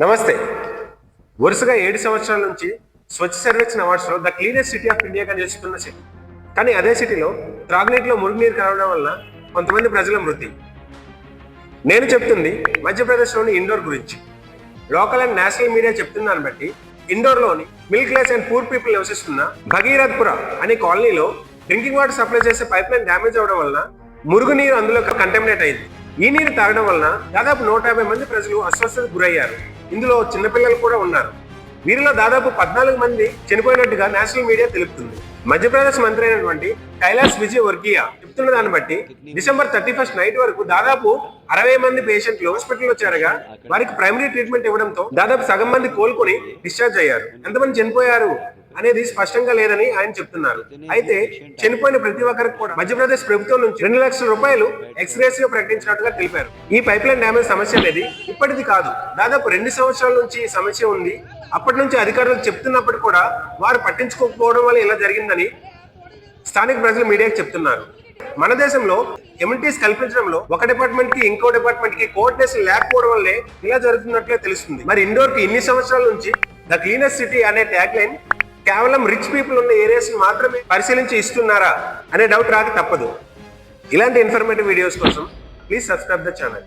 నమస్తే. వరుసగా 7 సంవత్సరాల నుంచి స్వచ్ఛ సర్వేక్షణ అవార్డ్స్లో ద క్లీనెస్ట్ సిటీ ఆఫ్ ఇండియాగా నిలుస్తున్న సిటీ. కానీ అదే సిటీలో త్రాగునీటిలో మురుగునీరు కలవడం వల్ల కొంతమంది ప్రజల మృతి. నేను చెప్తుంది మధ్యప్రదేశ్లోని ఇండోర్ గురించి. లోకల్ అండ్ నేషనల్ మీడియా చెప్తున్న దాన్ని బట్టి ఇండోర్లోని middle class and poor people నివసిస్తున్న భగీరథ్పుర అనే కాలనీలో డ్రింకింగ్ వాటర్ సప్లై చేసే పైప్ లైన్ డ్యామేజ్ అవడం వలన మురుగునీరు అందులో కంటామినేట్ అయింది. ఈ నీరు తాగడం వలన దాదాపు 150 మంది ప్రజలు అస్వస్థతకు గురయ్యారు. ఇందులో చిన్నపిల్లలు కూడా ఉన్నారు. వీరిలో దాదాపు 14 మంది చనిపోయినట్టుగా నేషనల్ మీడియా తెలుపుతుంది. మధ్యప్రదేశ్ మంత్రి అయినటువంటి కైలాష్ విజయవర్గీయ చెప్తున్న దాన్ని బట్టి డిసెంబర్ 31 నైట్ వరకు దాదాపు 60 మంది పేషెంట్లు హాస్పిటల్ వచ్చారుగా వారికి ప్రైమరీ ట్రీట్మెంట్ ఇవ్వడంతో దాదాపు సగం మంది కోలుకొని డిశ్చార్జ్ అయ్యారు. ఎంతమంది చనిపోయారు అనేది స్పష్టంగా లేదని ఆయన చెప్తున్నారు. అయితే చనిపోయిన ప్రతి ఒక్కరికి కూడా మధ్యప్రదేశ్ ప్రభుత్వం నుంచి 2 లక్షల రూపాయలు ఎక్స్గ్రేసియో ప్రకటించినట్టుగా తెలిపారు. ఈ పైప్ లైన్ డ్యామేజ్ సమస్య అనేది ఇప్పటిది కాదు, దాదాపు 2 సంవత్సరాల నుంచి ఈ సమస్య ఉంది. అప్పటి నుంచి అధికారులు చెప్తున్నప్పుడు కూడా వారు పట్టించుకోకపోవడం వల్ల ఇలా జరిగిందని స్థానిక ప్రజలు మీడియాకు చెప్తున్నారు. మన దేశంలో ఎమ్యూనిటీస్ కల్పించడంలో ఒక డిపార్ట్మెంట్ కి ఇంకో డిపార్ట్మెంట్ కి కోఆర్డినేషన్ లేకపోవడం వల్లే ఇలా జరుగుతున్నట్లే తెలుస్తుంది. మరి ఇండోర్ కి ఇన్ని సంవత్సరాల నుంచి ద క్లీనెస్ట్ సిటీ అనే ట్యాగ్ లైన్ కేవలం రిచ్ పీపుల్ ఉన్న ఏరియాస్ మాత్రమే పరిశీలించి ఇస్తున్నారా అనే డౌట్ రాక తప్పదు. ఇలాంటి ఇన్ఫర్మేటివ్ వీడియోస్ కోసం ప్లీజ్ సబ్స్క్రైబ్ ద ఛానల్.